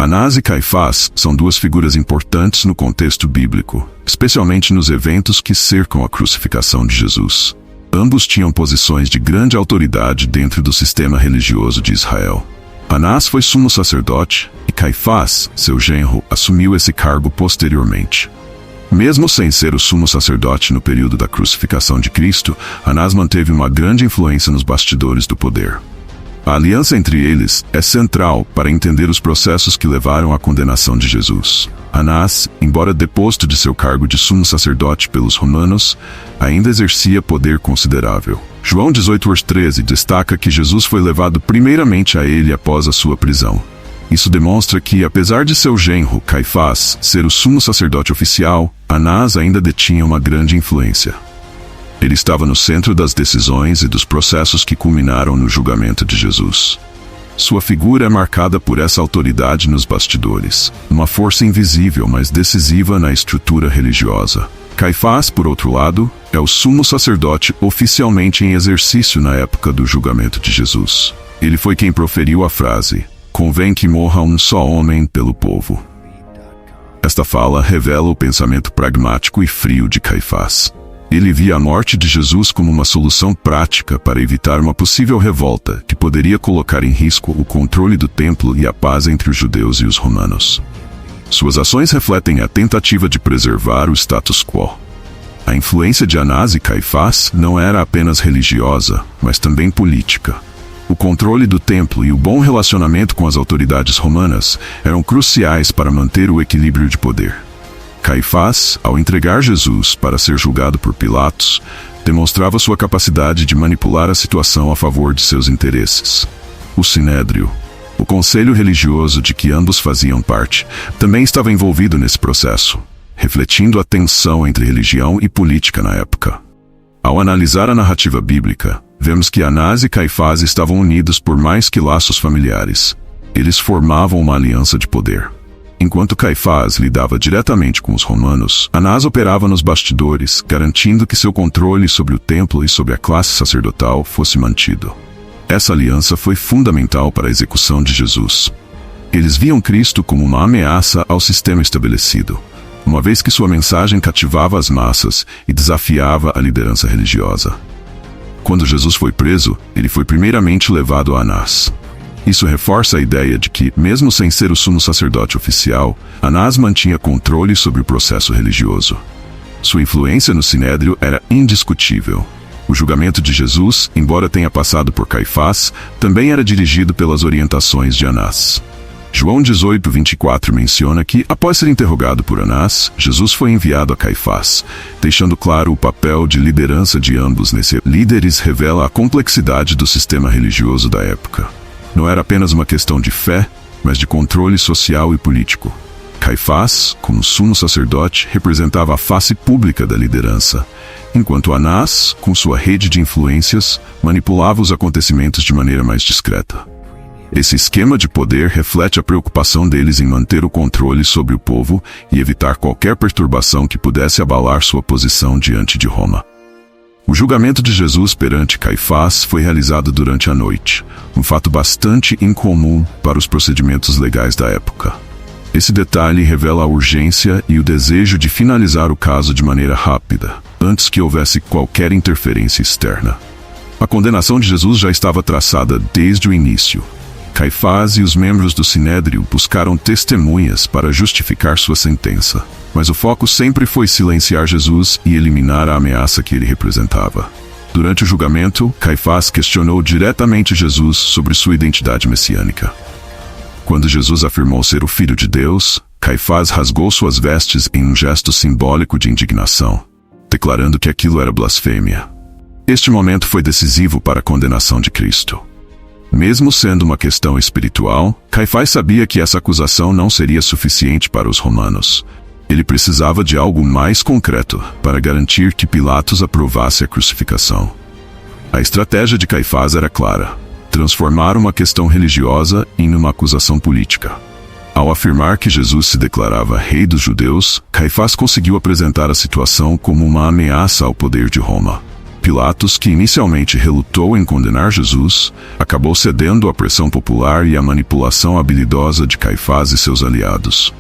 Anás e Caifás são duas figuras importantes no contexto bíblico, especialmente nos eventos que cercam a crucificação de Jesus. Ambos tinham posições de grande autoridade dentro do sistema religioso de Israel. Anás foi sumo sacerdote e Caifás, seu genro, assumiu esse cargo posteriormente. Mesmo sem ser o sumo sacerdote no período da crucificação de Cristo, Anás manteve uma grande influência nos bastidores do poder. A aliança entre eles é central para entender os processos que levaram à condenação de Jesus. Anás, embora deposto de seu cargo de sumo sacerdote pelos romanos, ainda exercia poder considerável. João 18:13 destaca que Jesus foi levado primeiramente a ele após a sua prisão. Isso demonstra que, apesar de seu genro, Caifás, ser o sumo sacerdote oficial, Anás ainda detinha uma grande influência. Ele estava no centro das decisões e dos processos que culminaram no julgamento de Jesus. Sua figura é marcada por essa autoridade nos bastidores, uma força invisível, mas decisiva na estrutura religiosa. Caifás, por outro lado, é o sumo sacerdote oficialmente em exercício na época do julgamento de Jesus. Ele foi quem proferiu a frase: "Convém que morra um só homem pelo povo." Esta fala revela o pensamento pragmático e frio de Caifás. Ele via a morte de Jesus como uma solução prática para evitar uma possível revolta que poderia colocar em risco o controle do templo e a paz entre os judeus e os romanos. Suas ações refletem a tentativa de preservar o status quo. A influência de Anás e Caifás não era apenas religiosa, mas também política. O controle do templo e o bom relacionamento com as autoridades romanas eram cruciais para manter o equilíbrio de poder. Caifás, ao entregar Jesus para ser julgado por Pilatos, demonstrava sua capacidade de manipular a situação a favor de seus interesses. O Sinédrio, o conselho religioso de que ambos faziam parte, também estava envolvido nesse processo, refletindo a tensão entre religião e política na época. Ao analisar a narrativa bíblica, vemos que Anás e Caifás estavam unidos por mais que laços familiares. Eles formavam uma aliança de poder. Enquanto Caifás lidava diretamente com os romanos, Anás operava nos bastidores, garantindo que seu controle sobre o templo e sobre a classe sacerdotal fosse mantido. Essa aliança foi fundamental para a execução de Jesus. Eles viam Cristo como uma ameaça ao sistema estabelecido, uma vez que sua mensagem cativava as massas e desafiava a liderança religiosa. Quando Jesus foi preso, ele foi primeiramente levado a Anás. Isso reforça a ideia de que, mesmo sem ser o sumo sacerdote oficial, Anás mantinha controle sobre o processo religioso. Sua influência no Sinédrio era indiscutível. O julgamento de Jesus, embora tenha passado por Caifás, também era dirigido pelas orientações de Anás. João 18:24 menciona que, após ser interrogado por Anás, Jesus foi enviado a Caifás, deixando claro o papel de liderança de ambos nesse. Líderes revela a complexidade do sistema religioso da época. Não era apenas uma questão de fé, mas de controle social e político. Caifás, como sumo sacerdote, representava a face pública da liderança, enquanto Anás, com sua rede de influências, manipulava os acontecimentos de maneira mais discreta. Esse esquema de poder reflete a preocupação deles em manter o controle sobre o povo e evitar qualquer perturbação que pudesse abalar sua posição diante de Roma. O julgamento de Jesus perante Caifás foi realizado durante a noite, um fato bastante incomum para os procedimentos legais da época. Esse detalhe revela a urgência e o desejo de finalizar o caso de maneira rápida, antes que houvesse qualquer interferência externa. A condenação de Jesus já estava traçada desde o início. Caifás e os membros do Sinédrio buscaram testemunhas para justificar sua sentença, mas o foco sempre foi silenciar Jesus e eliminar a ameaça que ele representava. Durante o julgamento, Caifás questionou diretamente Jesus sobre sua identidade messiânica. Quando Jesus afirmou ser o Filho de Deus, Caifás rasgou suas vestes em um gesto simbólico de indignação, declarando que aquilo era blasfêmia. Este momento foi decisivo para a condenação de Cristo. Mesmo sendo uma questão espiritual, Caifás sabia que essa acusação não seria suficiente para os romanos. Ele precisava de algo mais concreto para garantir que Pilatos aprovasse a crucificação. A estratégia de Caifás era clara: transformar uma questão religiosa em uma acusação política. Ao afirmar que Jesus se declarava rei dos judeus, Caifás conseguiu apresentar a situação como uma ameaça ao poder de Roma. Pilatos, que inicialmente relutou em condenar Jesus, acabou cedendo à pressão popular e à manipulação habilidosa de Caifás e seus aliados.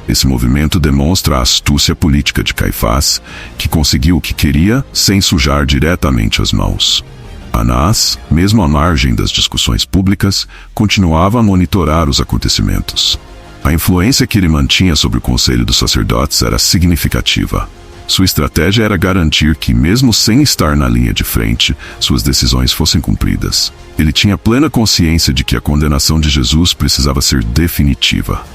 Esse movimento demonstra a astúcia política de Caifás, que conseguiu o que queria sem sujar diretamente as mãos. Anás, mesmo à margem das discussões públicas, continuava a monitorar os acontecimentos. A influência que ele mantinha sobre o conselho dos sacerdotes era significativa. Sua estratégia era garantir que, mesmo sem estar na linha de frente, suas decisões fossem cumpridas. Ele tinha plena consciência de que a condenação de Jesus precisava ser definitiva.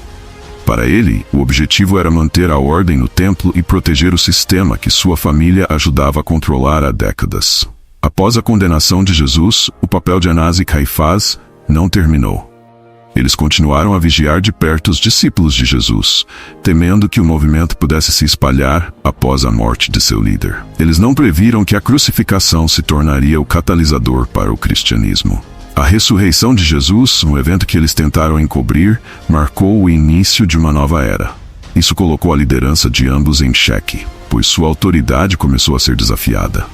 Para ele, o objetivo era manter a ordem no templo e proteger o sistema que sua família ajudava a controlar há décadas. Após a condenação de Jesus, o papel de Anás e Caifás não terminou. Eles continuaram a vigiar de perto os discípulos de Jesus, temendo que o movimento pudesse se espalhar após a morte de seu líder. Eles não previram que a crucificação se tornaria o catalisador para o cristianismo. A ressurreição de Jesus, um evento que eles tentaram encobrir, marcou o início de uma nova era. Isso colocou a liderança de ambos em xeque, pois sua autoridade começou a ser desafiada.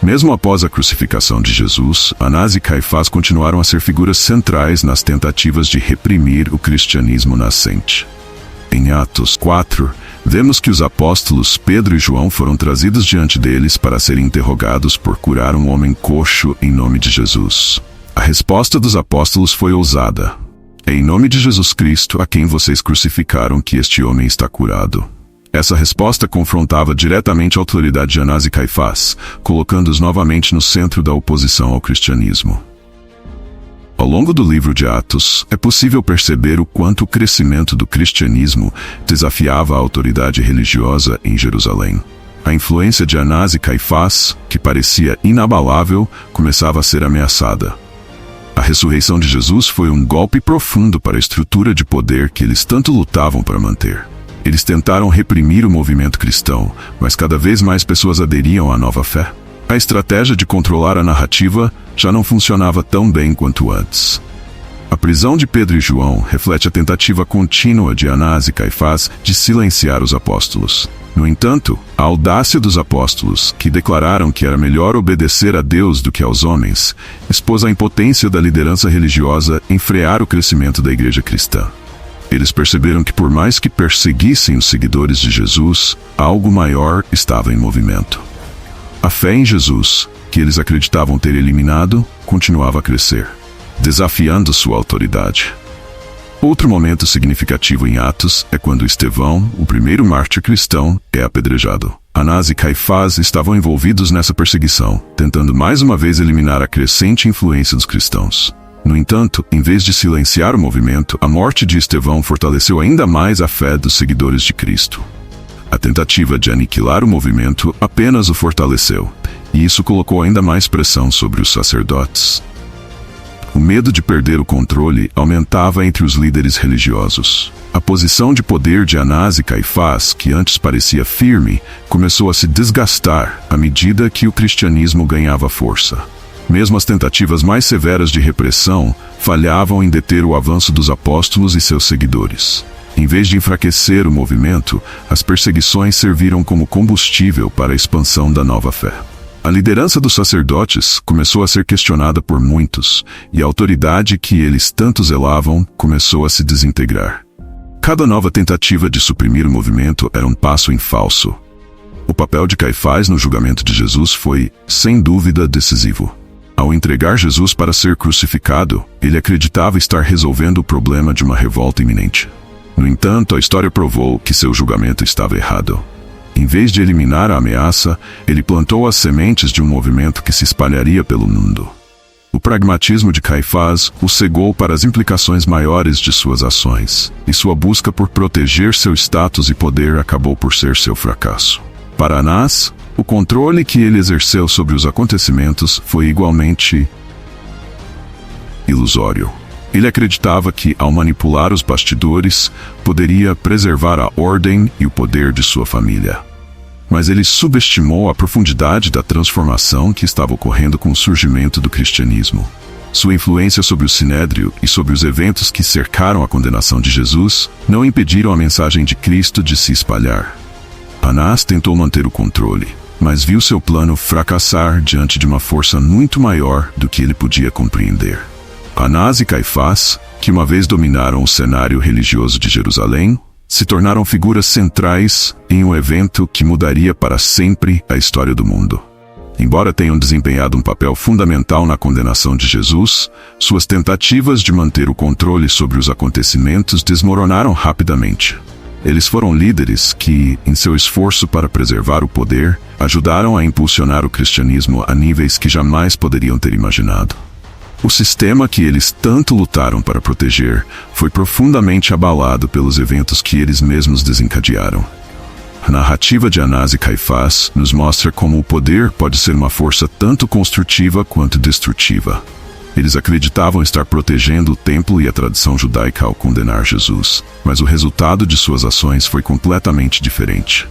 Mesmo após a crucificação de Jesus, Anás e Caifás continuaram a ser figuras centrais nas tentativas de reprimir o cristianismo nascente. Em Atos 4, vemos que os apóstolos Pedro e João foram trazidos diante deles para serem interrogados por curar um homem coxo em nome de Jesus. A resposta dos apóstolos foi ousada. É em nome de Jesus Cristo, a quem vocês crucificaram, que este homem está curado. Essa resposta confrontava diretamente a autoridade de Anás e Caifás, colocando-os novamente no centro da oposição ao cristianismo. Ao longo do livro de Atos, é possível perceber o quanto o crescimento do cristianismo desafiava a autoridade religiosa em Jerusalém. A influência de Anás e Caifás, que parecia inabalável, começava a ser ameaçada. A ressurreição de Jesus foi um golpe profundo para a estrutura de poder que eles tanto lutavam para manter. Eles tentaram reprimir o movimento cristão, mas cada vez mais pessoas aderiam à nova fé. A estratégia de controlar a narrativa já não funcionava tão bem quanto antes. A prisão de Pedro e João reflete a tentativa contínua de Anás e Caifás de silenciar os apóstolos. No entanto, a audácia dos apóstolos, que declararam que era melhor obedecer a Deus do que aos homens, expôs a impotência da liderança religiosa em frear o crescimento da igreja cristã. Eles perceberam que por mais que perseguissem os seguidores de Jesus, algo maior estava em movimento. A fé em Jesus, que eles acreditavam ter eliminado, continuava a crescer, desafiando sua autoridade. Outro momento significativo em Atos é quando Estevão, o primeiro mártir cristão, é apedrejado. Anás e Caifás estavam envolvidos nessa perseguição, tentando mais uma vez eliminar a crescente influência dos cristãos. No entanto, em vez de silenciar o movimento, a morte de Estevão fortaleceu ainda mais a fé dos seguidores de Cristo. A tentativa de aniquilar o movimento apenas o fortaleceu, e isso colocou ainda mais pressão sobre os sacerdotes. O medo de perder o controle aumentava entre os líderes religiosos. A posição de poder de Anás e Caifás, que antes parecia firme, começou a se desgastar à medida que o cristianismo ganhava força. Mesmo as tentativas mais severas de repressão falhavam em deter o avanço dos apóstolos e seus seguidores. Em vez de enfraquecer o movimento, as perseguições serviram como combustível para a expansão da nova fé. A liderança dos sacerdotes começou a ser questionada por muitos, e a autoridade que eles tanto zelavam começou a se desintegrar. Cada nova tentativa de suprimir o movimento era um passo em falso. O papel de Caifás no julgamento de Jesus foi, sem dúvida, decisivo. Ao entregar Jesus para ser crucificado, ele acreditava estar resolvendo o problema de uma revolta iminente. No entanto, a história provou que seu julgamento estava errado. Em vez de eliminar a ameaça, ele plantou as sementes de um movimento que se espalharia pelo mundo. O pragmatismo de Caifás o cegou para as implicações maiores de suas ações, e sua busca por proteger seu status e poder acabou por ser seu fracasso. Para Anás, o controle que ele exerceu sobre os acontecimentos foi igualmente ilusório. Ele acreditava que, ao manipular os bastidores, poderia preservar a ordem e o poder de sua família. Mas ele subestimou a profundidade da transformação que estava ocorrendo com o surgimento do cristianismo. Sua influência sobre o Sinédrio e sobre os eventos que cercaram a condenação de Jesus não impediram a mensagem de Cristo de se espalhar. Anás tentou manter o controle, mas viu seu plano fracassar diante de uma força muito maior do que ele podia compreender. Anás e Caifás, que uma vez dominaram o cenário religioso de Jerusalém, se tornaram figuras centrais em um evento que mudaria para sempre a história do mundo. Embora tenham desempenhado um papel fundamental na condenação de Jesus, suas tentativas de manter o controle sobre os acontecimentos desmoronaram rapidamente. Eles foram líderes que, em seu esforço para preservar o poder, ajudaram a impulsionar o cristianismo a níveis que jamais poderiam ter imaginado. O sistema que eles tanto lutaram para proteger foi profundamente abalado pelos eventos que eles mesmos desencadearam. A narrativa de Anás e Caifás nos mostra como o poder pode ser uma força tanto construtiva quanto destrutiva. Eles acreditavam estar protegendo o templo e a tradição judaica ao condenar Jesus, mas o resultado de suas ações foi completamente diferente.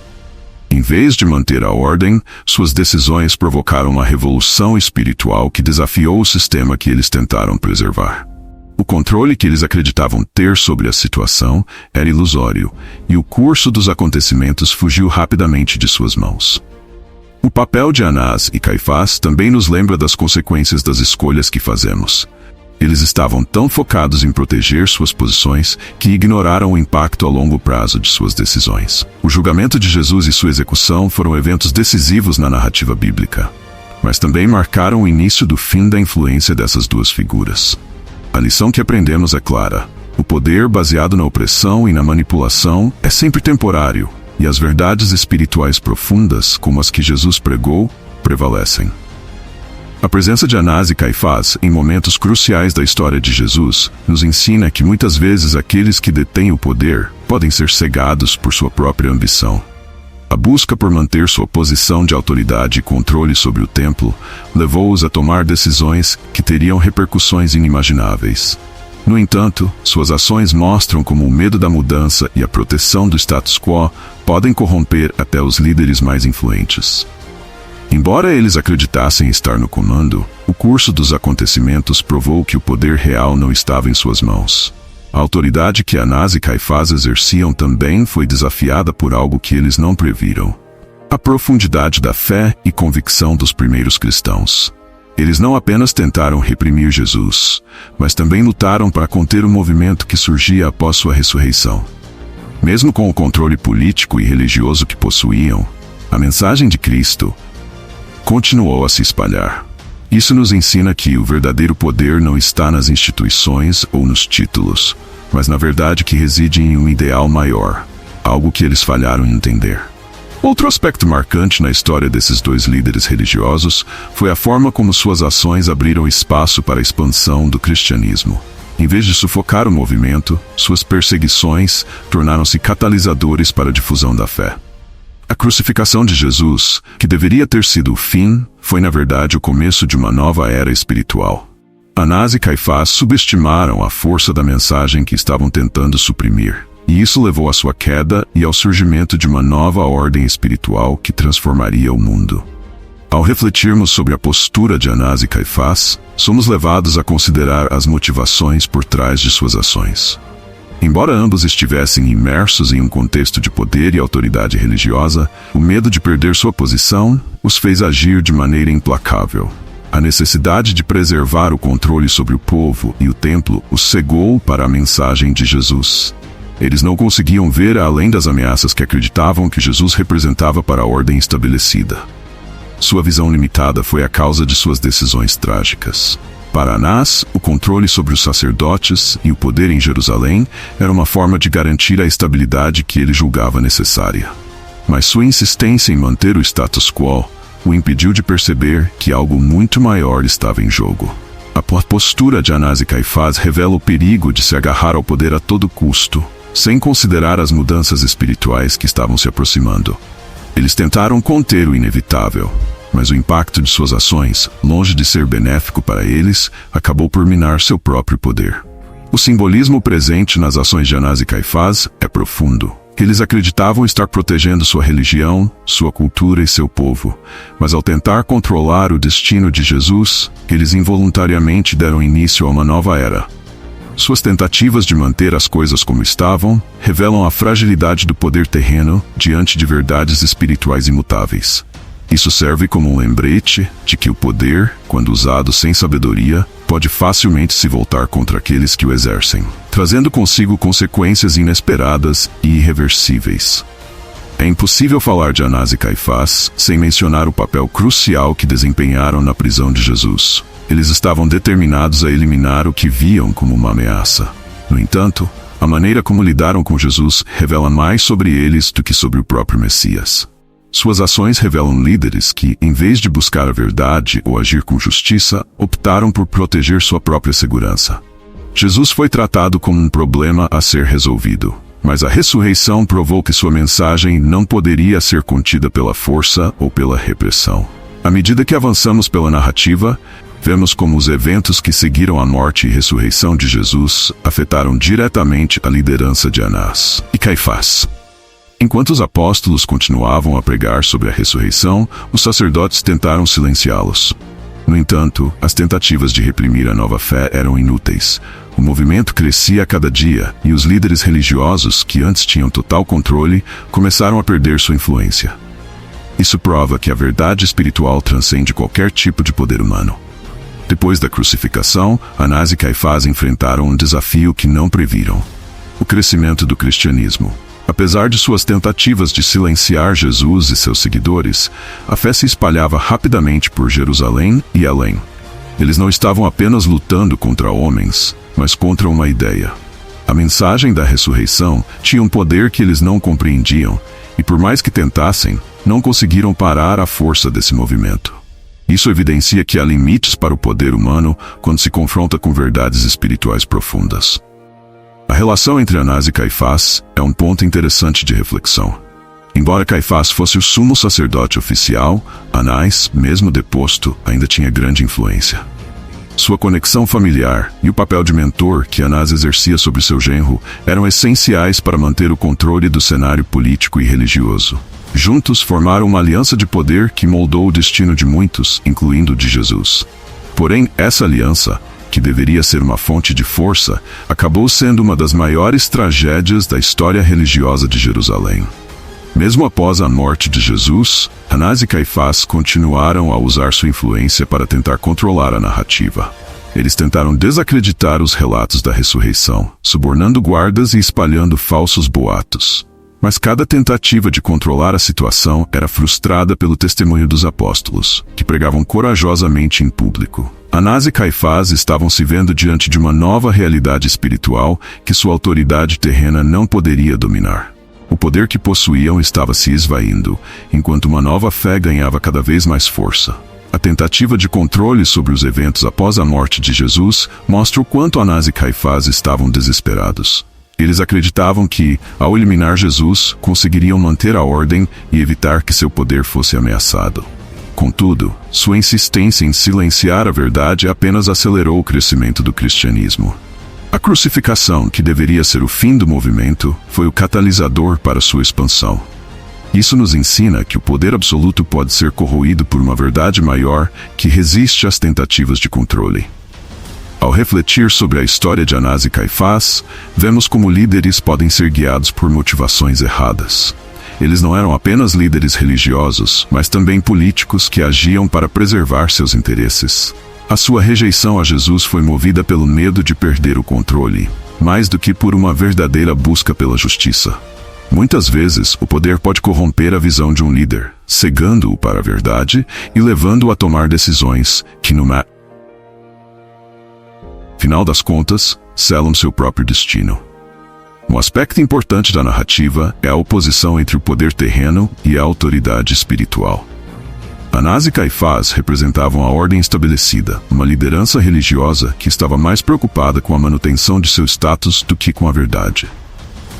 Em vez de manter a ordem, suas decisões provocaram uma revolução espiritual que desafiou o sistema que eles tentaram preservar. O controle que eles acreditavam ter sobre a situação era ilusório, e o curso dos acontecimentos fugiu rapidamente de suas mãos. O papel de Anás e Caifás também nos lembra das consequências das escolhas que fazemos. Eles estavam tão focados em proteger suas posições que ignoraram o impacto a longo prazo de suas decisões. O julgamento de Jesus e sua execução foram eventos decisivos na narrativa bíblica, mas também marcaram o início do fim da influência dessas duas figuras. A lição que aprendemos é clara: o poder baseado na opressão e na manipulação é sempre temporário, e as verdades espirituais profundas, como as que Jesus pregou, prevalecem. A presença de Anás e Caifás em momentos cruciais da história de Jesus nos ensina que muitas vezes aqueles que detêm o poder podem ser cegados por sua própria ambição. A busca por manter sua posição de autoridade e controle sobre o templo levou-os a tomar decisões que teriam repercussões inimagináveis. No entanto, suas ações mostram como o medo da mudança e a proteção do status quo podem corromper até os líderes mais influentes. Embora eles acreditassem estar no comando, o curso dos acontecimentos provou que o poder real não estava em suas mãos. A autoridade que Anás e Caifás exerciam também foi desafiada por algo que eles não previram: a profundidade da fé e convicção dos primeiros cristãos. Eles não apenas tentaram reprimir Jesus, mas também lutaram para conter o movimento que surgia após sua ressurreição. Mesmo com o controle político e religioso que possuíam, a mensagem de Cristo continuou a se espalhar. Isso nos ensina que o verdadeiro poder não está nas instituições ou nos títulos, mas na verdade que reside em um ideal maior, algo que eles falharam em entender. Outro aspecto marcante na história desses dois líderes religiosos foi a forma como suas ações abriram espaço para a expansão do cristianismo. Em vez de sufocar o movimento, suas perseguições tornaram-se catalisadores para a difusão da fé. A crucificação de Jesus, que deveria ter sido o fim, foi na verdade o começo de uma nova era espiritual. Anás e Caifás subestimaram a força da mensagem que estavam tentando suprimir, e isso levou à sua queda e ao surgimento de uma nova ordem espiritual que transformaria o mundo. Ao refletirmos sobre a postura de Anás e Caifás, somos levados a considerar as motivações por trás de suas ações. Embora ambos estivessem imersos em um contexto de poder e autoridade religiosa, o medo de perder sua posição os fez agir de maneira implacável. A necessidade de preservar o controle sobre o povo e o templo os cegou para a mensagem de Jesus. Eles não conseguiam ver além das ameaças que acreditavam que Jesus representava para a ordem estabelecida. Sua visão limitada foi a causa de suas decisões trágicas. Para Anás, o controle sobre os sacerdotes e o poder em Jerusalém era uma forma de garantir a estabilidade que ele julgava necessária. Mas sua insistência em manter o status quo o impediu de perceber que algo muito maior estava em jogo. A postura de Anás e Caifás revela o perigo de se agarrar ao poder a todo custo, sem considerar as mudanças espirituais que estavam se aproximando. Eles tentaram conter o inevitável, mas o impacto de suas ações, longe de ser benéfico para eles, acabou por minar seu próprio poder. O simbolismo presente nas ações de Anás e Caifás é profundo. Eles acreditavam estar protegendo sua religião, sua cultura e seu povo, mas ao tentar controlar o destino de Jesus, eles involuntariamente deram início a uma nova era. Suas tentativas de manter as coisas como estavam revelam a fragilidade do poder terreno diante de verdades espirituais imutáveis. Isso serve como um lembrete de que o poder, quando usado sem sabedoria, pode facilmente se voltar contra aqueles que o exercem, trazendo consigo consequências inesperadas e irreversíveis. É impossível falar de Anás e Caifás sem mencionar o papel crucial que desempenharam na prisão de Jesus. Eles estavam determinados a eliminar o que viam como uma ameaça. No entanto, a maneira como lidaram com Jesus revela mais sobre eles do que sobre o próprio Messias. Suas ações revelam líderes que, em vez de buscar a verdade ou agir com justiça, optaram por proteger sua própria segurança. Jesus foi tratado como um problema a ser resolvido, mas a ressurreição provou que sua mensagem não poderia ser contida pela força ou pela repressão. À medida que avançamos pela narrativa, vemos como os eventos que seguiram a morte e ressurreição de Jesus afetaram diretamente a liderança de Anás e Caifás. Enquanto os apóstolos continuavam a pregar sobre a ressurreição, os sacerdotes tentaram silenciá-los. No entanto, as tentativas de reprimir a nova fé eram inúteis. O movimento crescia a cada dia, e os líderes religiosos, que antes tinham total controle, começaram a perder sua influência. Isso prova que a verdade espiritual transcende qualquer tipo de poder humano. Depois da crucificação, Anás e Caifás enfrentaram um desafio que não previram: o crescimento do cristianismo. Apesar de suas tentativas de silenciar Jesus e seus seguidores, a fé se espalhava rapidamente por Jerusalém e além. Eles não estavam apenas lutando contra homens, mas contra uma ideia. A mensagem da ressurreição tinha um poder que eles não compreendiam, e por mais que tentassem, não conseguiram parar a força desse movimento. Isso evidencia que há limites para o poder humano quando se confronta com verdades espirituais profundas. A relação entre Anás e Caifás é um ponto interessante de reflexão. Embora Caifás fosse o sumo sacerdote oficial, Anás, mesmo deposto, ainda tinha grande influência. Sua conexão familiar e o papel de mentor que Anás exercia sobre seu genro eram essenciais para manter o controle do cenário político e religioso. Juntos formaram uma aliança de poder que moldou o destino de muitos, incluindo o de Jesus. Porém, essa aliança, que deveria ser uma fonte de força, acabou sendo uma das maiores tragédias da história religiosa de Jerusalém. Mesmo após a morte de Jesus, Anás e Caifás continuaram a usar sua influência para tentar controlar a narrativa. Eles tentaram desacreditar os relatos da ressurreição, subornando guardas e espalhando falsos boatos. Mas cada tentativa de controlar a situação era frustrada pelo testemunho dos apóstolos, que pregavam corajosamente em público. Anás e Caifás estavam se vendo diante de uma nova realidade espiritual que sua autoridade terrena não poderia dominar. O poder que possuíam estava se esvaindo, enquanto uma nova fé ganhava cada vez mais força. A tentativa de controle sobre os eventos após a morte de Jesus mostra o quanto Anás e Caifás estavam desesperados. Eles acreditavam que, ao eliminar Jesus, conseguiriam manter a ordem e evitar que seu poder fosse ameaçado. Contudo, sua insistência em silenciar a verdade apenas acelerou o crescimento do cristianismo. A crucificação, que deveria ser o fim do movimento, foi o catalisador para sua expansão. Isso nos ensina que o poder absoluto pode ser corroído por uma verdade maior que resiste às tentativas de controle. Ao refletir sobre a história de Anás e Caifás, vemos como líderes podem ser guiados por motivações erradas. Eles não eram apenas líderes religiosos, mas também políticos que agiam para preservar seus interesses. A sua rejeição a Jesus foi movida pelo medo de perder o controle, mais do que por uma verdadeira busca pela justiça. Muitas vezes, o poder pode corromper a visão de um líder, cegando-o para a verdade e levando-o a tomar decisões que, no final das contas, selam seu próprio destino. Um aspecto importante da narrativa é a oposição entre o poder terreno e a autoridade espiritual. Anás e Caifás representavam a ordem estabelecida, uma liderança religiosa que estava mais preocupada com a manutenção de seu status do que com a verdade.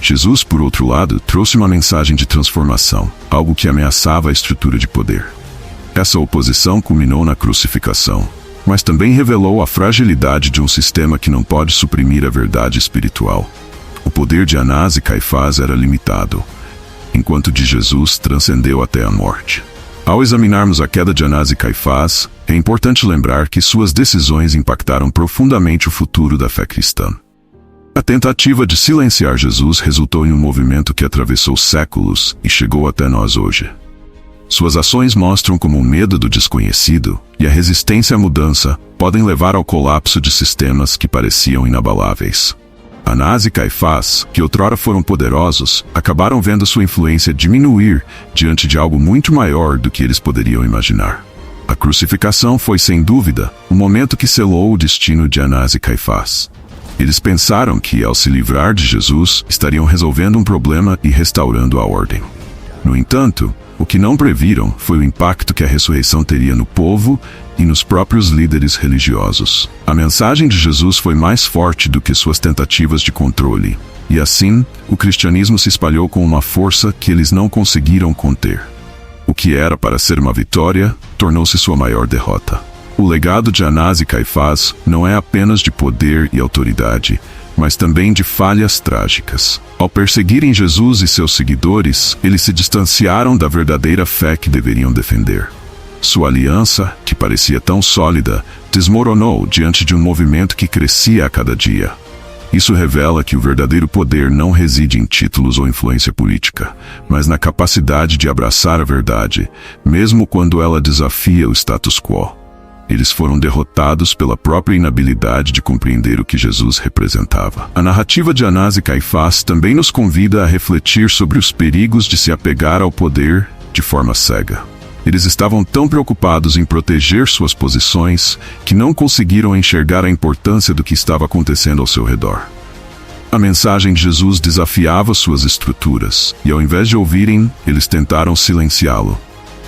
Jesus, por outro lado, trouxe uma mensagem de transformação, algo que ameaçava a estrutura de poder. Essa oposição culminou na crucificação, mas também revelou a fragilidade de um sistema que não pode suprimir a verdade espiritual. O poder de Anás e Caifás era limitado, enquanto o de Jesus transcendeu até a morte. Ao examinarmos a queda de Anás e Caifás, é importante lembrar que suas decisões impactaram profundamente o futuro da fé cristã. A tentativa de silenciar Jesus resultou em um movimento que atravessou séculos e chegou até nós hoje. Suas ações mostram como o medo do desconhecido e a resistência à mudança podem levar ao colapso de sistemas que pareciam inabaláveis. Anás e Caifás, que outrora foram poderosos, acabaram vendo sua influência diminuir diante de algo muito maior do que eles poderiam imaginar. A crucificação foi, sem dúvida, o momento que selou o destino de Anás e Caifás. Eles pensaram que, ao se livrar de Jesus, estariam resolvendo um problema e restaurando a ordem. No entanto, o que não previram foi o impacto que a ressurreição teria no povo e nos próprios líderes religiosos. A mensagem de Jesus foi mais forte do que suas tentativas de controle, e assim, o cristianismo se espalhou com uma força que eles não conseguiram conter. O que era para ser uma vitória, tornou-se sua maior derrota. O legado de Anás e Caifás não é apenas de poder e autoridade, mas também de falhas trágicas. Ao perseguirem Jesus e seus seguidores, eles se distanciaram da verdadeira fé que deveriam defender. Sua aliança, que parecia tão sólida, desmoronou diante de um movimento que crescia a cada dia. Isso revela que o verdadeiro poder não reside em títulos ou influência política, mas na capacidade de abraçar a verdade, mesmo quando ela desafia o status quo. Eles foram derrotados pela própria inabilidade de compreender o que Jesus representava. A narrativa de Anás e Caifás também nos convida a refletir sobre os perigos de se apegar ao poder de forma cega. Eles estavam tão preocupados em proteger suas posições que não conseguiram enxergar a importância do que estava acontecendo ao seu redor. A mensagem de Jesus desafiava suas estruturas, e ao invés de ouvirem, eles tentaram silenciá-lo.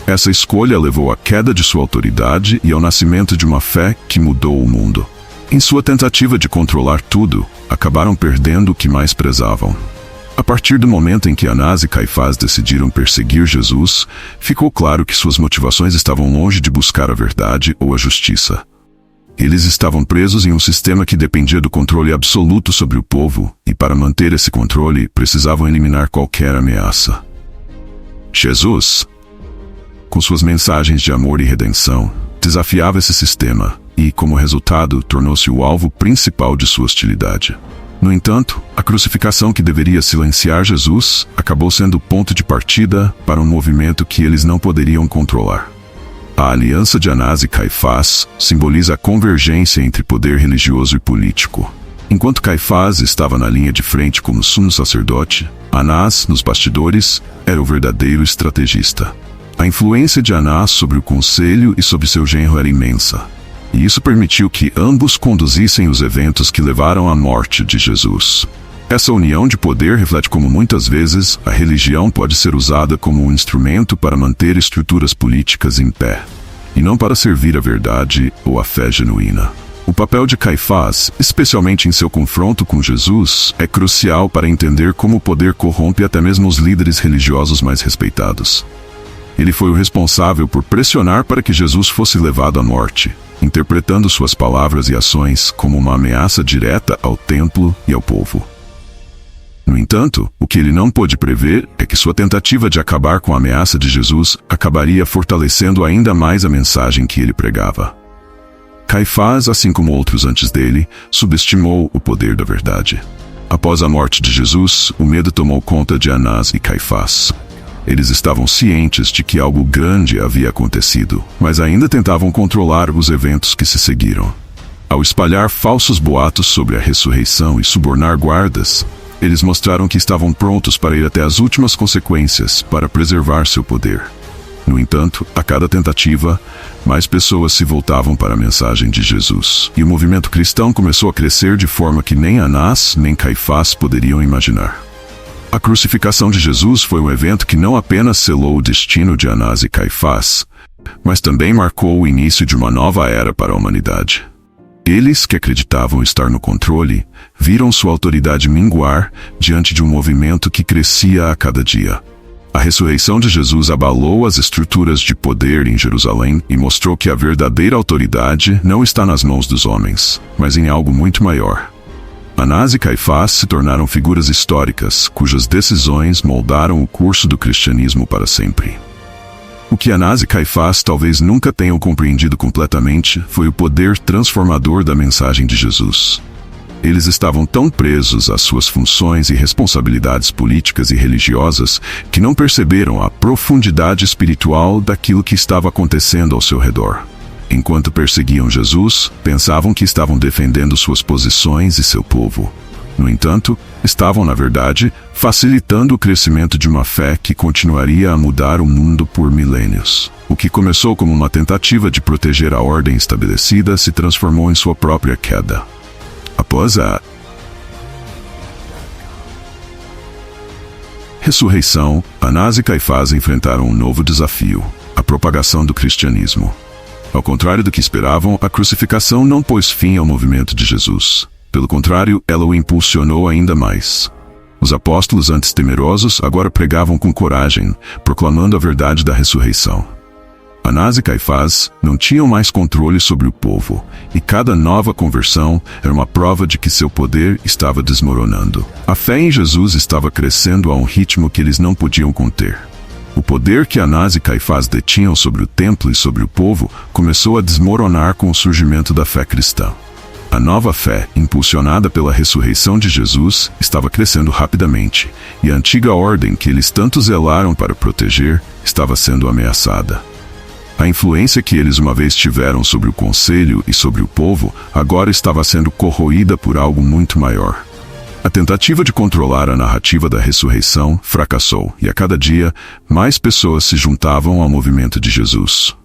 Essa escolha levou à queda de sua autoridade e ao nascimento de uma fé que mudou o mundo. Em sua tentativa de controlar tudo, acabaram perdendo o que mais prezavam. A partir do momento em que Anás e Caifás decidiram perseguir Jesus, ficou claro que suas motivações estavam longe de buscar a verdade ou a justiça. Eles estavam presos em um sistema que dependia do controle absoluto sobre o povo, e para manter esse controle, precisavam eliminar qualquer ameaça. Jesus, com suas mensagens de amor e redenção, desafiava esse sistema e, como resultado, tornou-se o alvo principal de sua hostilidade. No entanto, a crucificação que deveria silenciar Jesus acabou sendo o ponto de partida para um movimento que eles não poderiam controlar. A aliança de Anás e Caifás simboliza a convergência entre poder religioso e político. Enquanto Caifás estava na linha de frente como sumo sacerdote, Anás, nos bastidores, era o verdadeiro estrategista. A influência de Anás sobre o conselho e sobre seu genro era imensa, e isso permitiu que ambos conduzissem os eventos que levaram à morte de Jesus. Essa união de poder reflete como muitas vezes a religião pode ser usada como um instrumento para manter estruturas políticas em pé, e não para servir a verdade ou a fé genuína. O papel de Caifás, especialmente em seu confronto com Jesus, é crucial para entender como o poder corrompe até mesmo os líderes religiosos mais respeitados. Ele foi o responsável por pressionar para que Jesus fosse levado à morte, interpretando suas palavras e ações como uma ameaça direta ao templo e ao povo. No entanto, o que ele não pôde prever é que sua tentativa de acabar com a ameaça de Jesus acabaria fortalecendo ainda mais a mensagem que ele pregava. Caifás, assim como outros antes dele, subestimou o poder da verdade. Após a morte de Jesus, o medo tomou conta de Anás e Caifás. Eles estavam cientes de que algo grande havia acontecido, mas ainda tentavam controlar os eventos que se seguiram. Ao espalhar falsos boatos sobre a ressurreição e subornar guardas, eles mostraram que estavam prontos para ir até as últimas consequências para preservar seu poder. No entanto, a cada tentativa, mais pessoas se voltavam para a mensagem de Jesus, e o movimento cristão começou a crescer de forma que nem Anás nem Caifás poderiam imaginar. A crucificação de Jesus foi um evento que não apenas selou o destino de Anás e Caifás, mas também marcou o início de uma nova era para a humanidade. Eles, que acreditavam estar no controle, viram sua autoridade minguar diante de um movimento que crescia a cada dia. A ressurreição de Jesus abalou as estruturas de poder em Jerusalém e mostrou que a verdadeira autoridade não está nas mãos dos homens, mas em algo muito maior. Anás e Caifás se tornaram figuras históricas, cujas decisões moldaram o curso do cristianismo para sempre. O que Anás e Caifás talvez nunca tenham compreendido completamente foi o poder transformador da mensagem de Jesus. Eles estavam tão presos às suas funções e responsabilidades políticas e religiosas que não perceberam a profundidade espiritual daquilo que estava acontecendo ao seu redor. Enquanto perseguiam Jesus, pensavam que estavam defendendo suas posições e seu povo. No entanto, estavam, na verdade, facilitando o crescimento de uma fé que continuaria a mudar o mundo por milênios. O que começou como uma tentativa de proteger a ordem estabelecida se transformou em sua própria queda. Após a ressurreição, Anás e Caifás enfrentaram um novo desafio: a propagação do cristianismo. Ao contrário do que esperavam, a crucificação não pôs fim ao movimento de Jesus. Pelo contrário, ela o impulsionou ainda mais. Os apóstolos, antes temerosos, agora pregavam com coragem, proclamando a verdade da ressurreição. Anás e Caifás não tinham mais controle sobre o povo, e cada nova conversão era uma prova de que seu poder estava desmoronando. A fé em Jesus estava crescendo a um ritmo que eles não podiam conter. O poder que Anás e Caifás detinham sobre o templo e sobre o povo começou a desmoronar com o surgimento da fé cristã. A nova fé, impulsionada pela ressurreição de Jesus, estava crescendo rapidamente, e a antiga ordem que eles tanto zelaram para proteger estava sendo ameaçada. A influência que eles uma vez tiveram sobre o conselho e sobre o povo agora estava sendo corroída por algo muito maior. A tentativa de controlar a narrativa da ressurreição fracassou, e a cada dia, mais pessoas se juntavam ao movimento de Jesus.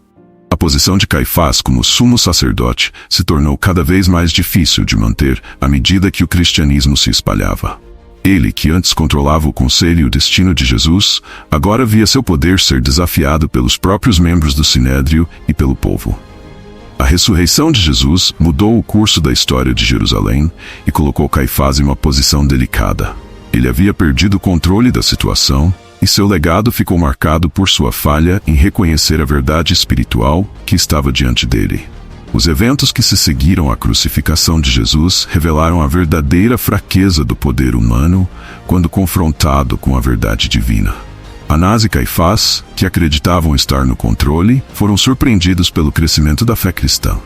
A posição de Caifás como sumo sacerdote se tornou cada vez mais difícil de manter à medida que o cristianismo se espalhava. Ele, que antes controlava o conselho e o destino de Jesus, agora via seu poder ser desafiado pelos próprios membros do Sinédrio e pelo povo. A ressurreição de Jesus mudou o curso da história de Jerusalém e colocou Caifás em uma posição delicada. Ele havia perdido o controle da situação, e seu legado ficou marcado por sua falha em reconhecer a verdade espiritual que estava diante dele. Os eventos que se seguiram à crucificação de Jesus revelaram a verdadeira fraqueza do poder humano quando confrontado com a verdade divina. Anás e Caifás, que acreditavam estar no controle, foram surpreendidos pelo crescimento da fé cristã.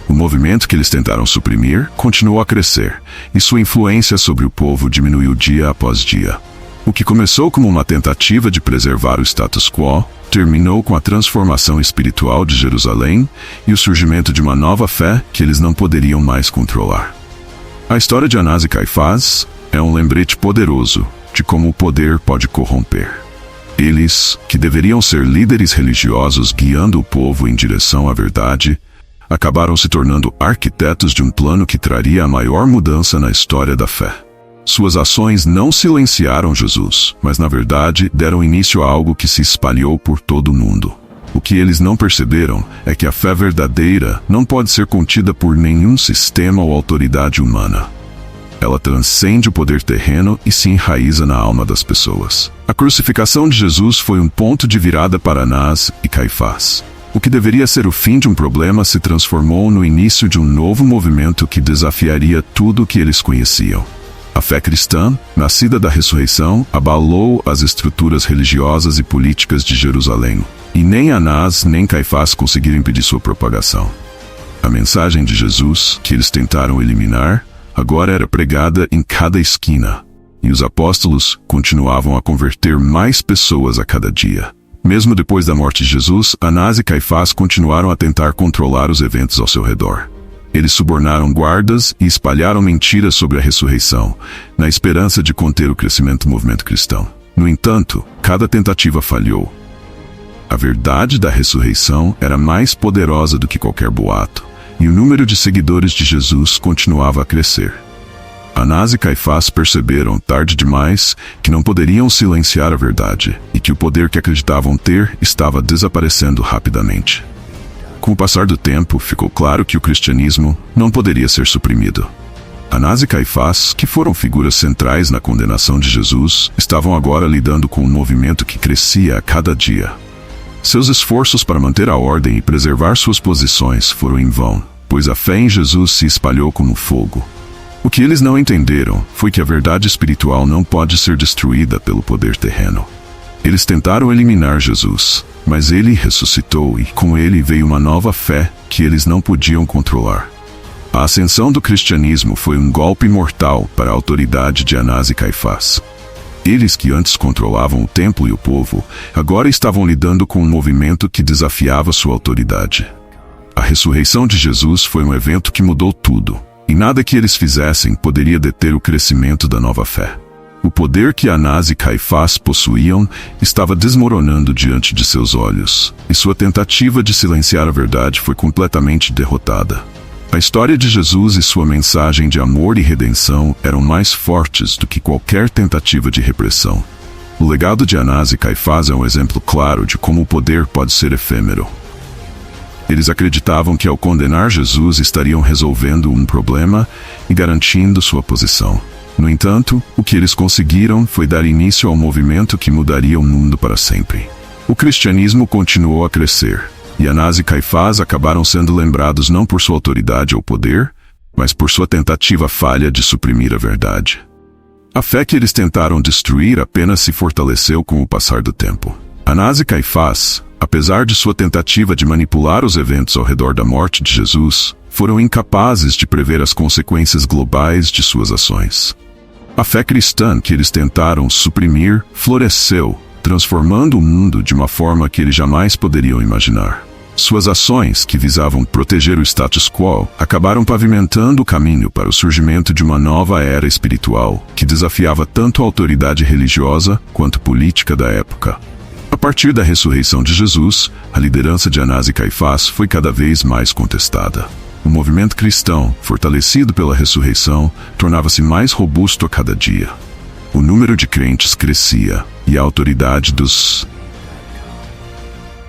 O movimento que eles tentaram suprimir continuou a crescer, e sua influência sobre o povo diminuiu dia após dia. O que começou como uma tentativa de preservar o status quo, terminou com a transformação espiritual de Jerusalém e o surgimento de uma nova fé que eles não poderiam mais controlar. A história de Anás e Caifás é um lembrete poderoso de como o poder pode corromper. Eles, que deveriam ser líderes religiosos guiando o povo em direção à verdade, acabaram se tornando arquitetos de um plano que traria a maior mudança na história da fé. Suas ações não silenciaram Jesus, mas na verdade deram início a algo que se espalhou por todo o mundo. O que eles não perceberam é que a fé verdadeira não pode ser contida por nenhum sistema ou autoridade humana. Ela transcende o poder terreno e se enraiza na alma das pessoas. A crucificação de Jesus foi um ponto de virada para Anás e Caifás. O que deveria ser o fim de um problema se transformou no início de um novo movimento que desafiaria tudo o que eles conheciam. A fé cristã, nascida da ressurreição, abalou as estruturas religiosas e políticas de Jerusalém, e nem Anás nem Caifás conseguiram impedir sua propagação. A mensagem de Jesus, que eles tentaram eliminar, agora era pregada em cada esquina, e os apóstolos continuavam a converter mais pessoas a cada dia. Mesmo depois da morte de Jesus, Anás e Caifás continuaram a tentar controlar os eventos ao seu redor. Eles subornaram guardas e espalharam mentiras sobre a ressurreição, na esperança de conter o crescimento do movimento cristão. No entanto, cada tentativa falhou. A verdade da ressurreição era mais poderosa do que qualquer boato, e o número de seguidores de Jesus continuava a crescer. Anás e Caifás perceberam, tarde demais, que não poderiam silenciar a verdade, e que o poder que acreditavam ter estava desaparecendo rapidamente. Com o passar do tempo, ficou claro que o cristianismo não poderia ser suprimido. Anás e Caifás, que foram figuras centrais na condenação de Jesus, estavam agora lidando com um movimento que crescia a cada dia. Seus esforços para manter a ordem e preservar suas posições foram em vão, pois a fé em Jesus se espalhou como fogo. O que eles não entenderam foi que a verdade espiritual não pode ser destruída pelo poder terreno. Eles tentaram eliminar Jesus, mas ele ressuscitou e com ele veio uma nova fé que eles não podiam controlar. A ascensão do cristianismo foi um golpe mortal para a autoridade de Anás e Caifás. Eles que antes controlavam o templo e o povo, agora estavam lidando com um movimento que desafiava sua autoridade. A ressurreição de Jesus foi um evento que mudou tudo, e nada que eles fizessem poderia deter o crescimento da nova fé. O poder que Anás e Caifás possuíam estava desmoronando diante de seus olhos, e sua tentativa de silenciar a verdade foi completamente derrotada. A história de Jesus e sua mensagem de amor e redenção eram mais fortes do que qualquer tentativa de repressão. O legado de Anás e Caifás é um exemplo claro de como o poder pode ser efêmero. Eles acreditavam que ao condenar Jesus estariam resolvendo um problema e garantindo sua posição. No entanto, o que eles conseguiram foi dar início ao movimento que mudaria o mundo para sempre. O cristianismo continuou a crescer, e Anás e Caifás acabaram sendo lembrados não por sua autoridade ou poder, mas por sua tentativa falha de suprimir a verdade. A fé que eles tentaram destruir apenas se fortaleceu com o passar do tempo. Anás e Caifás, apesar de sua tentativa de manipular os eventos ao redor da morte de Jesus, foram incapazes de prever as consequências globais de suas ações. A fé cristã que eles tentaram suprimir floresceu, transformando o mundo de uma forma que eles jamais poderiam imaginar. Suas ações, que visavam proteger o status quo, acabaram pavimentando o caminho para o surgimento de uma nova era espiritual, que desafiava tanto a autoridade religiosa quanto política da época. A partir da ressurreição de Jesus, a liderança de Anás e Caifás foi cada vez mais contestada. O movimento cristão, fortalecido pela ressurreição, tornava-se mais robusto a cada dia. O número de crentes crescia, e a autoridade dos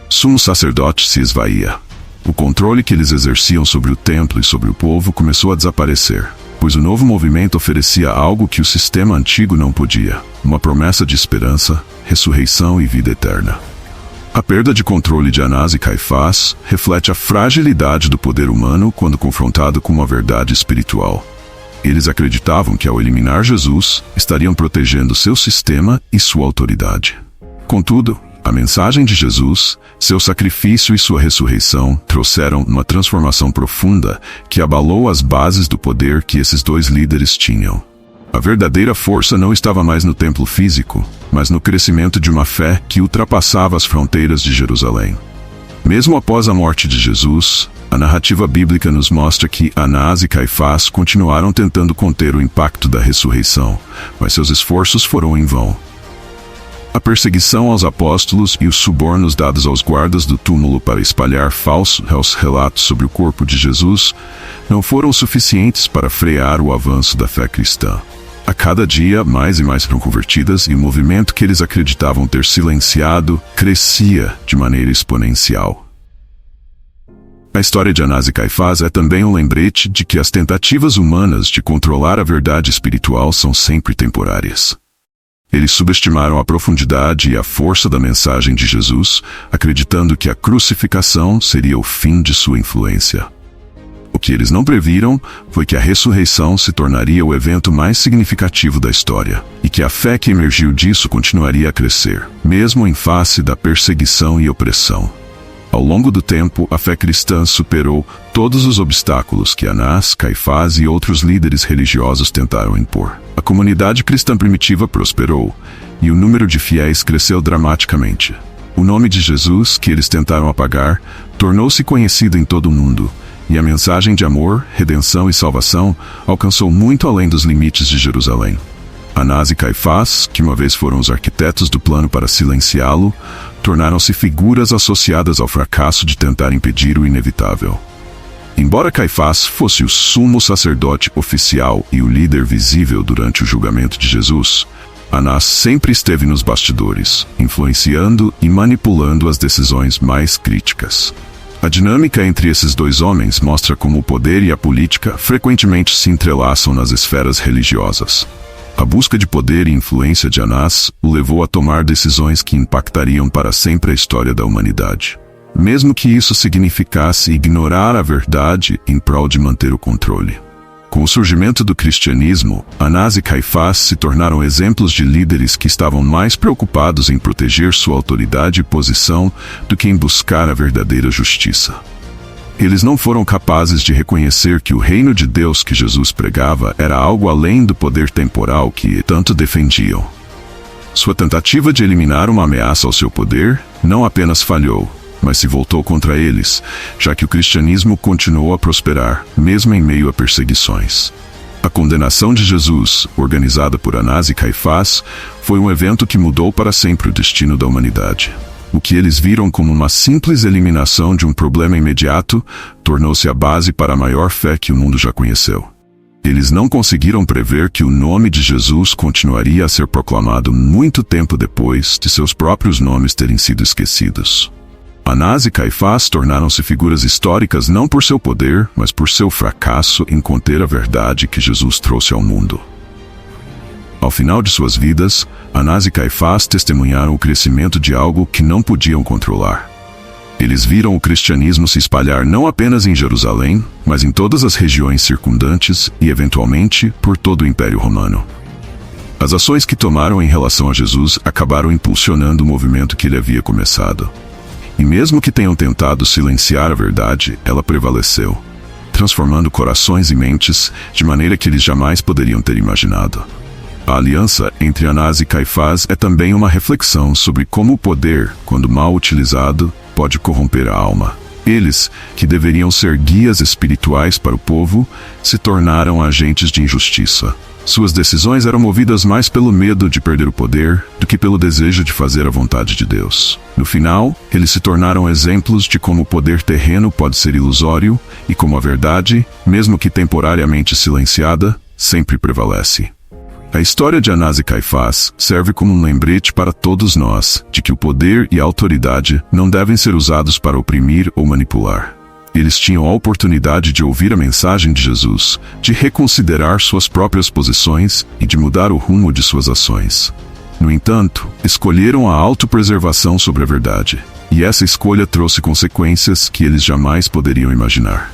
sumos sacerdotes se esvaía. O controle que eles exerciam sobre o templo e sobre o povo começou a desaparecer, pois o novo movimento oferecia algo que o sistema antigo não podia: uma promessa de esperança, ressurreição e vida eterna. A perda de controle de Anás e Caifás reflete a fragilidade do poder humano quando confrontado com uma verdade espiritual. Eles acreditavam que ao eliminar Jesus, estariam protegendo seu sistema e sua autoridade. Contudo, a mensagem de Jesus, seu sacrifício e sua ressurreição trouxeram uma transformação profunda que abalou as bases do poder que esses dois líderes tinham. A verdadeira força não estava mais no templo físico, mas no crescimento de uma fé que ultrapassava as fronteiras de Jerusalém. Mesmo após a morte de Jesus, a narrativa bíblica nos mostra que Anás e Caifás continuaram tentando conter o impacto da ressurreição, mas seus esforços foram em vão. A perseguição aos apóstolos e os subornos dados aos guardas do túmulo para espalhar falsos relatos sobre o corpo de Jesus não foram suficientes para frear o avanço da fé cristã. A cada dia, mais e mais eram convertidas e o movimento que eles acreditavam ter silenciado crescia de maneira exponencial. A história de Anás e Caifás é também um lembrete de que as tentativas humanas de controlar a verdade espiritual são sempre temporárias. Eles subestimaram a profundidade e a força da mensagem de Jesus, acreditando que a crucificação seria o fim de sua influência. O que eles não previram foi que a ressurreição se tornaria o evento mais significativo da história, e que a fé que emergiu disso continuaria a crescer, mesmo em face da perseguição e opressão. Ao longo do tempo, a fé cristã superou todos os obstáculos que Anás, Caifás e outros líderes religiosos tentaram impor. A comunidade cristã primitiva prosperou, e o número de fiéis cresceu dramaticamente. O nome de Jesus, que eles tentaram apagar, tornou-se conhecido em todo o mundo, e a mensagem de amor, redenção e salvação alcançou muito além dos limites de Jerusalém. Anás e Caifás, que uma vez foram os arquitetos do plano para silenciá-lo, tornaram-se figuras associadas ao fracasso de tentar impedir o inevitável. Embora Caifás fosse o sumo sacerdote oficial e o líder visível durante o julgamento de Jesus, Anás sempre esteve nos bastidores, influenciando e manipulando as decisões mais críticas. A dinâmica entre esses dois homens mostra como o poder e a política frequentemente se entrelaçam nas esferas religiosas. A busca de poder e influência de Anás o levou a tomar decisões que impactariam para sempre a história da humanidade, mesmo que isso significasse ignorar a verdade em prol de manter o controle. Com o surgimento do cristianismo, Anás e Caifás se tornaram exemplos de líderes que estavam mais preocupados em proteger sua autoridade e posição do que em buscar a verdadeira justiça. Eles não foram capazes de reconhecer que o reino de Deus que Jesus pregava era algo além do poder temporal que tanto defendiam. Sua tentativa de eliminar uma ameaça ao seu poder não apenas falhou, mas se voltou contra eles, já que o cristianismo continuou a prosperar, mesmo em meio a perseguições. A condenação de Jesus, organizada por Anás e Caifás, foi um evento que mudou para sempre o destino da humanidade. O que eles viram como uma simples eliminação de um problema imediato tornou-se a base para a maior fé que o mundo já conheceu. Eles não conseguiram prever que o nome de Jesus continuaria a ser proclamado muito tempo depois de seus próprios nomes terem sido esquecidos. Anás e Caifás tornaram-se figuras históricas não por seu poder, mas por seu fracasso em conter a verdade que Jesus trouxe ao mundo. Ao final de suas vidas, Anás e Caifás testemunharam o crescimento de algo que não podiam controlar. Eles viram o cristianismo se espalhar não apenas em Jerusalém, mas em todas as regiões circundantes e, eventualmente, por todo o Império Romano. As ações que tomaram em relação a Jesus acabaram impulsionando o movimento que ele havia começado. E mesmo que tenham tentado silenciar a verdade, ela prevaleceu, transformando corações e mentes de maneira que eles jamais poderiam ter imaginado. A aliança entre Anás e Caifás é também uma reflexão sobre como o poder, quando mal utilizado, pode corromper a alma. Eles, que deveriam ser guias espirituais para o povo, se tornaram agentes de injustiça. Suas decisões eram movidas mais pelo medo de perder o poder do que pelo desejo de fazer a vontade de Deus. No final, eles se tornaram exemplos de como o poder terreno pode ser ilusório e como a verdade, mesmo que temporariamente silenciada, sempre prevalece. A história de Anás e Caifás serve como um lembrete para todos nós de que o poder e a autoridade não devem ser usados para oprimir ou manipular. Eles tinham a oportunidade de ouvir a mensagem de Jesus, de reconsiderar suas próprias posições e de mudar o rumo de suas ações. No entanto, escolheram a autopreservação sobre a verdade, e essa escolha trouxe consequências que eles jamais poderiam imaginar.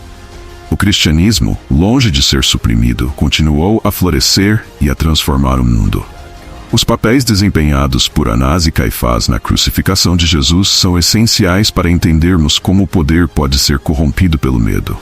O cristianismo, longe de ser suprimido, continuou a florescer e a transformar o mundo. Os papéis desempenhados por Anás e Caifás na crucificação de Jesus são essenciais para entendermos como o poder pode ser corrompido pelo medo.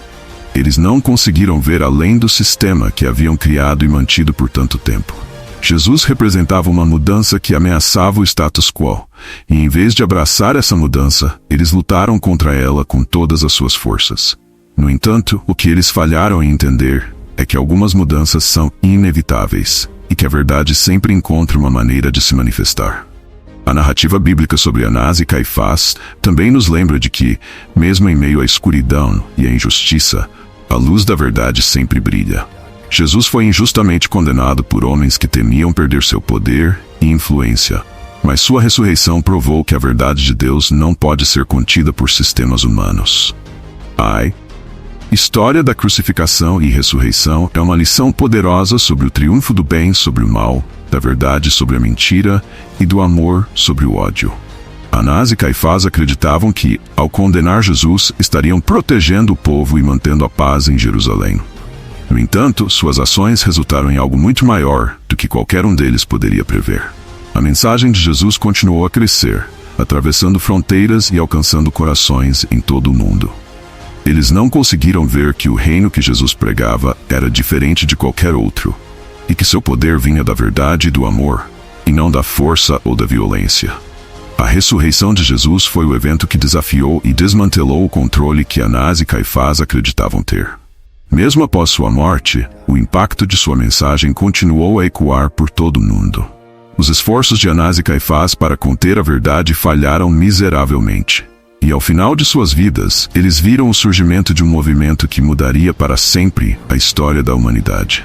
Eles não conseguiram ver além do sistema que haviam criado e mantido por tanto tempo. Jesus representava uma mudança que ameaçava o status quo, e em vez de abraçar essa mudança, eles lutaram contra ela com todas as suas forças. No entanto, o que eles falharam em entender é que algumas mudanças são inevitáveis e que a verdade sempre encontra uma maneira de se manifestar. A narrativa bíblica sobre Anás e Caifás também nos lembra de que, mesmo em meio à escuridão e à injustiça, a luz da verdade sempre brilha. Jesus foi injustamente condenado por homens que temiam perder seu poder e influência, mas sua ressurreição provou que a verdade de Deus não pode ser contida por sistemas humanos. História da crucificação e ressurreição é uma lição poderosa sobre o triunfo do bem sobre o mal, da verdade sobre a mentira e do amor sobre o ódio. Anás e Caifás acreditavam que, ao condenar Jesus, estariam protegendo o povo e mantendo a paz em Jerusalém. No entanto, suas ações resultaram em algo muito maior do que qualquer um deles poderia prever. A mensagem de Jesus continuou a crescer, atravessando fronteiras e alcançando corações em todo o mundo. Eles não conseguiram ver que o reino que Jesus pregava era diferente de qualquer outro, e que seu poder vinha da verdade e do amor, e não da força ou da violência. A ressurreição de Jesus foi o evento que desafiou e desmantelou o controle que Anás e Caifás acreditavam ter. Mesmo após sua morte, o impacto de sua mensagem continuou a ecoar por todo o mundo. Os esforços de Anás e Caifás para conter a verdade falharam miseravelmente. E ao final de suas vidas, eles viram o surgimento de um movimento que mudaria para sempre a história da humanidade.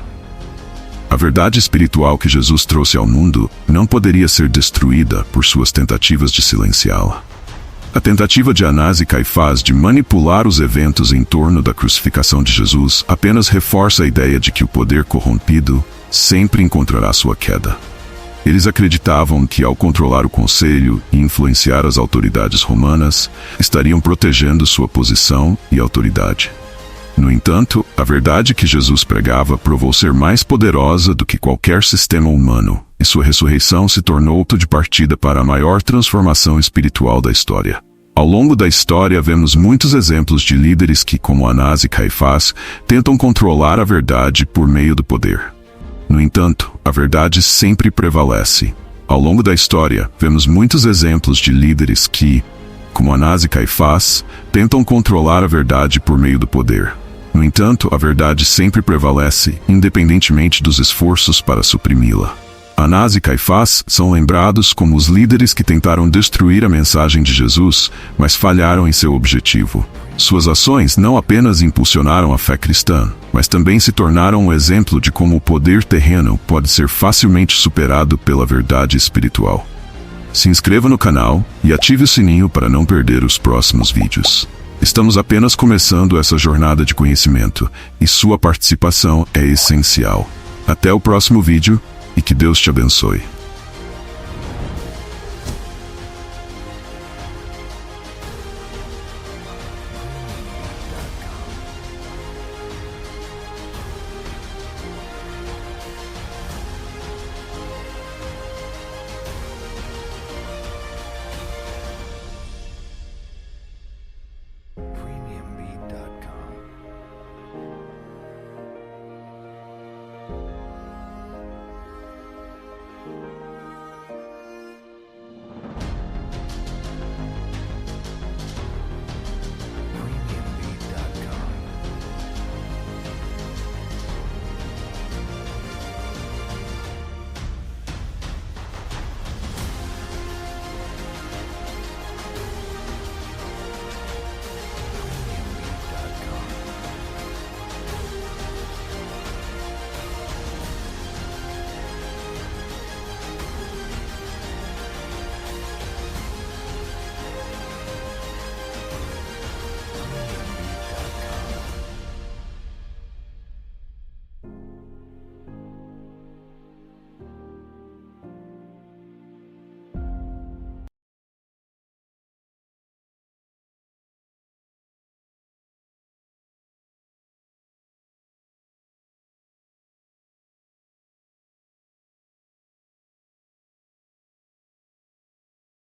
A verdade espiritual que Jesus trouxe ao mundo não poderia ser destruída por suas tentativas de silenciá-la. A tentativa de Anás e Caifás de manipular os eventos em torno da crucificação de Jesus apenas reforça a ideia de que o poder corrompido sempre encontrará sua queda. Eles acreditavam que, ao controlar o conselho e influenciar as autoridades romanas, estariam protegendo sua posição e autoridade. No entanto, a verdade que Jesus pregava provou ser mais poderosa do que qualquer sistema humano, e sua ressurreição se tornou o ponto de partida para a maior transformação espiritual da história. Ao longo da história, vemos muitos exemplos de líderes que, como Anás e Caifás, tentam controlar a verdade por meio do poder. No entanto, a verdade sempre prevalece. Ao longo da história, vemos muitos exemplos de líderes que, como Anás e Caifás, tentam controlar a verdade por meio do poder. No entanto, a verdade sempre prevalece, independentemente dos esforços para suprimi-la. Anás e Caifás são lembrados como os líderes que tentaram destruir a mensagem de Jesus, mas falharam em seu objetivo. Suas ações não apenas impulsionaram a fé cristã, mas também se tornaram um exemplo de como o poder terreno pode ser facilmente superado pela verdade espiritual. Se inscreva no canal e ative o sininho para não perder os próximos vídeos. Estamos apenas começando essa jornada de conhecimento, e sua participação é essencial. Até o próximo vídeo, e que Deus te abençoe.